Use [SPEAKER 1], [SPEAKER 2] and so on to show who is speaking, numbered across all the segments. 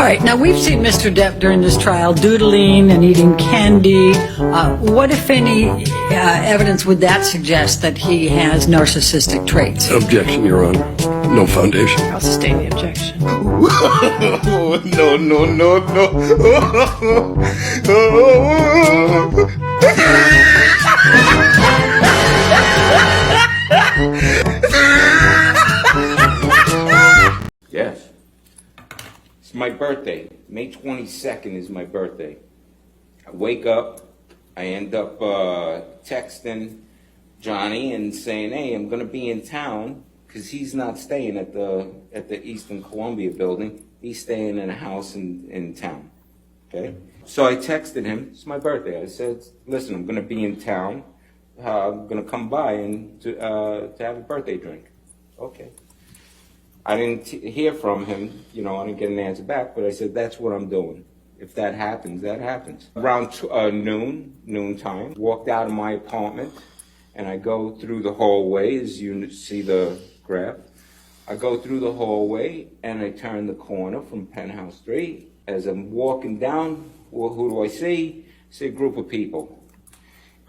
[SPEAKER 1] All right, now we've seen Mr. Depp during this trial doodling and eating candy. What, if any, evidence would that suggest that he has narcissistic traits?
[SPEAKER 2] Objection, Your Honor. No foundation.
[SPEAKER 1] I'll sustain the objection.
[SPEAKER 3] No, no, no, no. Yes. It's my birthday. May 22nd is my birthday. I wake up, I end up texting Johnny and saying, hey, I'm going to be in town, because he's not staying at the Eastern Columbia building. He's staying in a house in town, okay? So I texted him, it's my birthday. I said, listen, I'm going to be in town. I'm going to come by and to have a birthday drink. Okay. I didn't hear from him, I didn't get an answer back, but I said, that's what I'm doing. If that happens, that happens. Around noon time, walked out of my apartment, and I go through the hallway, as you see the graph. I go through the hallway, and I turn the corner from Penthouse 3. As I'm walking down, well, who do I see? I see a group of people.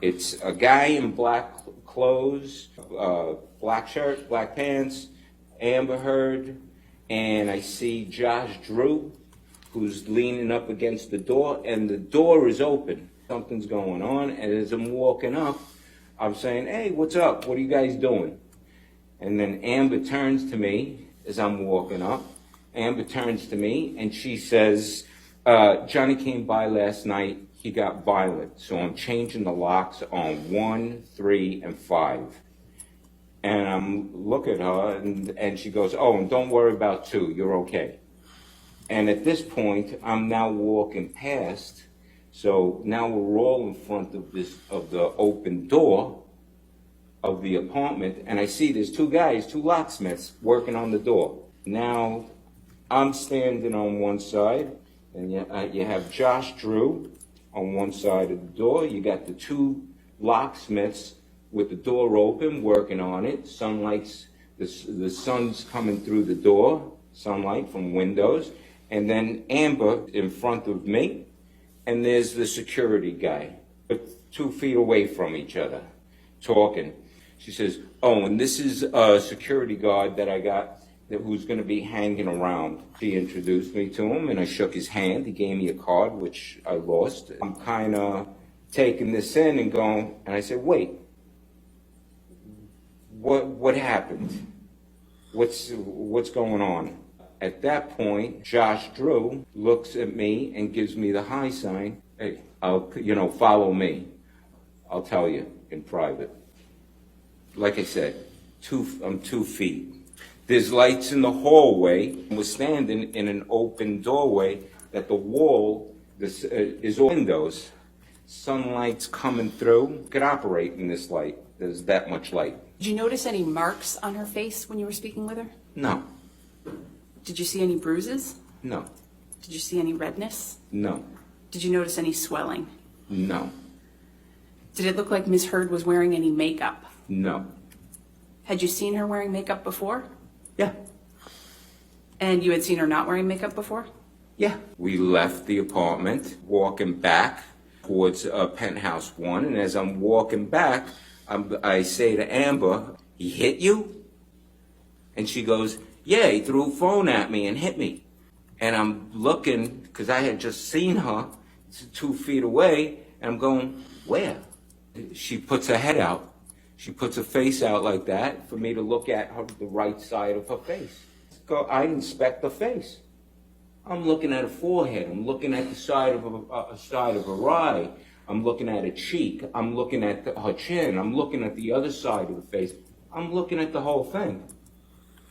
[SPEAKER 3] It's a guy in black clothes, black shirt, black pants, Amber Heard, and I see Josh Drew, who's leaning up against the door, and the door is open. Something's going on, and as I'm walking up, I'm saying, hey, what's up? What are you guys doing? And then Amber turns to me as I'm walking up. Amber turns to me, and she says, Johnny came by last night. He got violent, so I'm changing the locks on 1, 3, and 5. And I'm looking at her, and she goes, oh, and don't worry about 2, you're okay. And at this point, I'm now walking past, so now we're all in front of the open door of the apartment, and I see there's 2 guys, 2 locksmiths, working on the door. Now, I'm standing on one side, and you have Josh Drew on one side of the door. You got the 2 locksmiths with the door open, working on it. Sunlight's, the sun's coming through the door, sunlight from windows. And then Amber in front of me, and there's the security guy, 2 feet away from each other, talking. She says, oh, and this is a security guard that I got who's going to be hanging around. She introduced me to him, and I shook his hand. He gave me a card, which I lost. I'm kind of taking this in and going, and I said, wait. What happened? What's going on? At that point, Josh Drew looks at me and gives me the high sign. Hey, follow me. I'll tell you in private. Like I said, I'm 2 feet. There's lights in the hallway. We're standing in an open doorway that the wall is all windows. Sunlight's coming through. You could operate in this light. There's that much light.
[SPEAKER 4] Did you notice any marks on her face when you were speaking with her?
[SPEAKER 3] No.
[SPEAKER 4] Did you see any bruises?
[SPEAKER 3] No.
[SPEAKER 4] Did you see any redness?
[SPEAKER 3] No.
[SPEAKER 4] Did you notice any swelling?
[SPEAKER 3] No.
[SPEAKER 4] Did it look like Ms. Heard was wearing any makeup?
[SPEAKER 3] No.
[SPEAKER 4] Had you seen her wearing makeup before?
[SPEAKER 3] Yeah.
[SPEAKER 4] And you had seen her not wearing makeup before?
[SPEAKER 3] Yeah. We left the apartment, walking back towards Penthouse 1, and as I'm walking back, I say to Amber, he hit you? And she goes, yeah, he threw a phone at me and hit me. And I'm looking, because I had just seen her 2 feet away, and I'm going, where? She puts her head out. She puts her face out like that for me to look at the right side of her face. I inspect her face. I'm looking at her forehead. I'm looking at the side of her eye. I'm looking at her cheek. I'm looking at her chin. I'm looking at the other side of the face. I'm looking at the whole thing.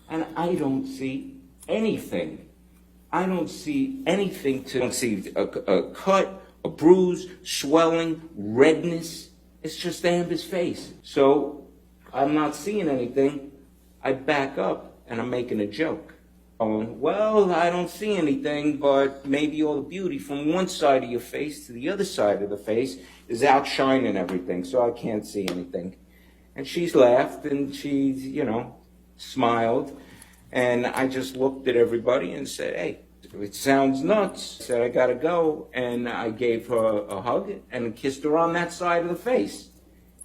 [SPEAKER 3] And I don't see anything. I don't see anything I don't see a cut, a bruise, swelling, redness. It's just Amber's face. So I'm not seeing anything. I back up and I'm making a joke. Well, I don't see anything, but maybe all the beauty from one side of your face to the other side of the face is outshining everything, so I can't see anything. And she's laughed and she's, smiled. And I just looked at everybody and said, hey, It sounds nuts. I said, I gotta go. And I gave her a hug and kissed her on that side of the face.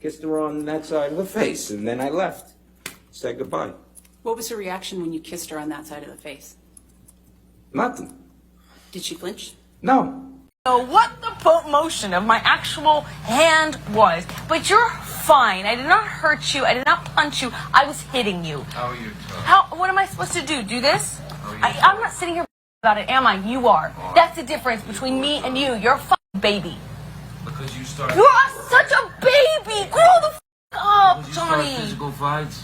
[SPEAKER 3] Kissed her on that side of the face. And then I left. Said goodbye.
[SPEAKER 4] What was her reaction when you kissed her on that side of the face?
[SPEAKER 3] Nothing.
[SPEAKER 4] Did she flinch?
[SPEAKER 3] No.
[SPEAKER 5] What the motion of my actual hand was. But you're fine. I did not hurt you. I did not punch you. I was hitting you.
[SPEAKER 6] How are you?
[SPEAKER 5] What am I supposed to do? Do this? I'm not sitting here about it, am I? You are. That's the difference between me and you. You're a fucking baby.
[SPEAKER 6] Because you started.
[SPEAKER 5] You are such a baby. Grow the up,
[SPEAKER 6] Did you start
[SPEAKER 5] Johnny.
[SPEAKER 6] physical fights?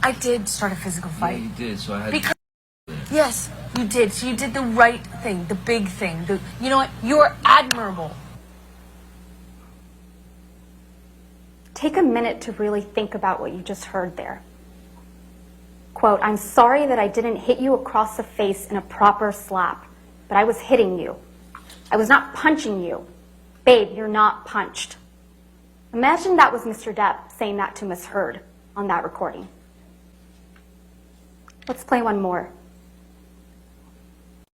[SPEAKER 5] I did start a physical fight.
[SPEAKER 6] Yeah, you did. So I had.
[SPEAKER 5] Because yes, you did. So you did the right thing, the big thing. You know what? You're admirable.
[SPEAKER 7] Take a minute to really think about what you just heard there. Quote, I'm sorry that I didn't hit you across the face in a proper slap, but I was hitting you. I was not punching you. Babe, you're not punched. Imagine that was Mr. Depp saying that to Miss Heard on that recording. Let's play one more.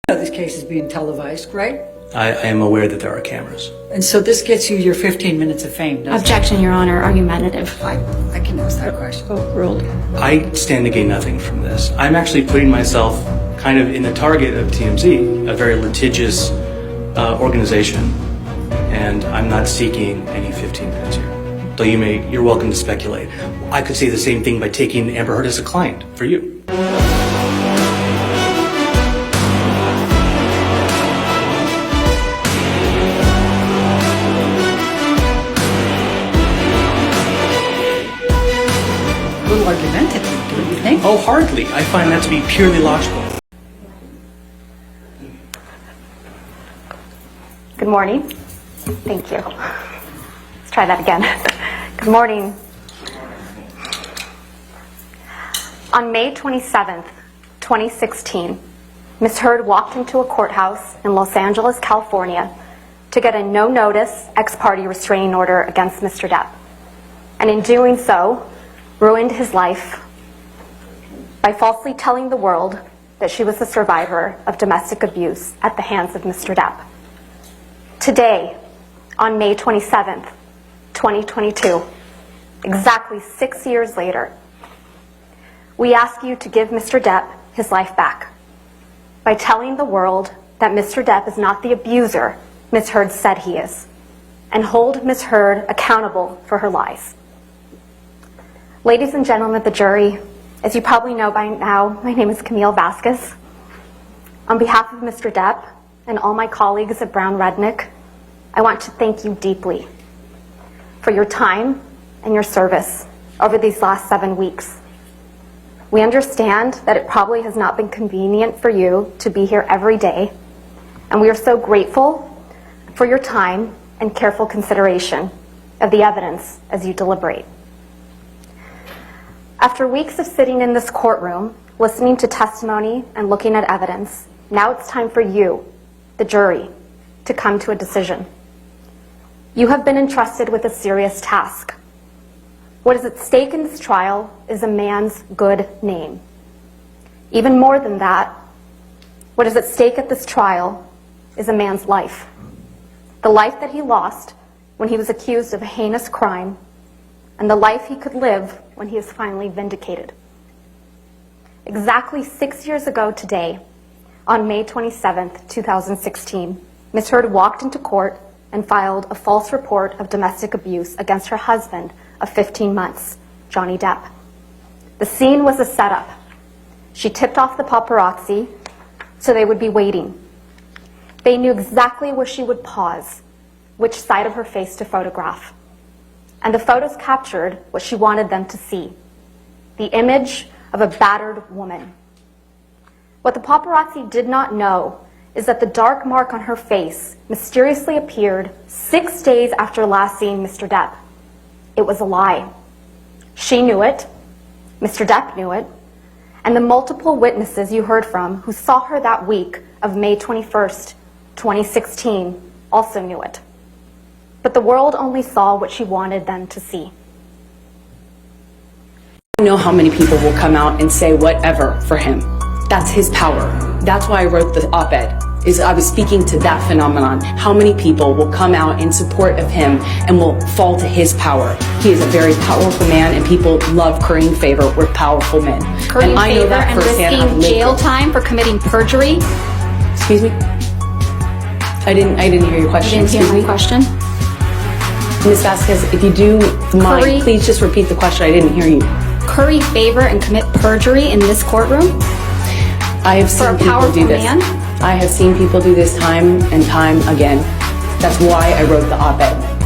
[SPEAKER 1] You know this case is being televised, right?
[SPEAKER 8] I am aware that there are cameras.
[SPEAKER 1] And so this gets you your 15 minutes of fame, doesn't
[SPEAKER 7] Objection, Your Honor. Argumentative.
[SPEAKER 1] it? I can ask that question.
[SPEAKER 9] Ruled.
[SPEAKER 8] I stand to gain nothing from this. I'm actually putting myself kind of in the target of TMZ, a very litigious organization, and I'm not seeking any 15 minutes here. Though you're welcome to speculate. I could say the same thing by taking Amber Heard as a client for you.
[SPEAKER 1] A little argumentative, don't you think?
[SPEAKER 8] Oh, hardly. I find that to be purely logical.
[SPEAKER 7] Good morning. Thank you. Let's try that again. Good morning. On May 27th, 2016, Ms. Heard walked into a courthouse in Los Angeles, California to get a no-notice ex-parte restraining order against Mr. Depp. And in doing so, ruined his life by falsely telling the world that she was the survivor of domestic abuse at the hands of Mr. Depp. Today, on May 27th, 2022, exactly 6 years later, we ask you to give Mr. Depp his life back by telling the world that Mr. Depp is not the abuser Ms. Heard said he is, and hold Ms. Heard accountable for her lies. Ladies and gentlemen of the jury, as you probably know by now, my name is Camille Vasquez. On behalf of Mr. Depp and all my colleagues at Brown Rednick, I want to thank you deeply for your time and your service over these last 7 weeks. We understand that it probably has not been convenient for you to be here every day, and we are so grateful for your time and careful consideration of the evidence as you deliberate. After weeks of sitting in this courtroom, listening to testimony and looking at evidence, now it's time for you, the jury, to come to a decision. You have been entrusted with a serious task. What is at stake in this trial is a man's good name. Even more than that, what is at stake at this trial is a man's life. The life that he lost when he was accused of a heinous crime, and the life he could live when he is finally vindicated. Exactly 6 years ago today, on May 27th, 2016, Ms. Heard walked into court and filed a false report of domestic abuse against her husband of 15 months, Johnny Depp. The scene was a setup. She tipped off the paparazzi so they would be waiting. They knew exactly where she would pause, which side of her face to photograph. And the photos captured what she wanted them to see, the image of a battered woman. What the paparazzi did not know is that the dark mark on her face mysteriously appeared 6 days after last seeing Mr. Depp. It was a lie. She knew it, Mr. Depp knew it, and the multiple witnesses you heard from who saw her that week of May 21st, 2016 also knew it. But the world only saw what she wanted them to see.
[SPEAKER 4] I know how many people will come out and say whatever for him. That's his power. That's why I wrote the op-ed. Is I was speaking to that phenomenon. How many people will come out in support of him and will fall to his power? He is a very powerful man, and people love currying favor with powerful men.
[SPEAKER 7] Currying
[SPEAKER 4] and I know
[SPEAKER 7] favor
[SPEAKER 4] that
[SPEAKER 7] and
[SPEAKER 4] firsthand. I've
[SPEAKER 7] risking
[SPEAKER 4] lived
[SPEAKER 7] jail
[SPEAKER 4] it.
[SPEAKER 7] time for committing perjury.
[SPEAKER 4] Excuse me? I didn't hear your question.
[SPEAKER 7] You didn't hear
[SPEAKER 4] Excuse
[SPEAKER 7] my
[SPEAKER 4] me?
[SPEAKER 7] question?
[SPEAKER 4] Ms. Vasquez, if you do mind,
[SPEAKER 7] Curry.
[SPEAKER 4] please just repeat the question. I didn't hear you.
[SPEAKER 7] Curry favor and commit perjury in this courtroom?
[SPEAKER 4] I have
[SPEAKER 7] For a
[SPEAKER 4] seen people do
[SPEAKER 7] powerful
[SPEAKER 4] this.
[SPEAKER 7] man?
[SPEAKER 4] I have seen people do this time and time again. That's why I wrote the op-ed.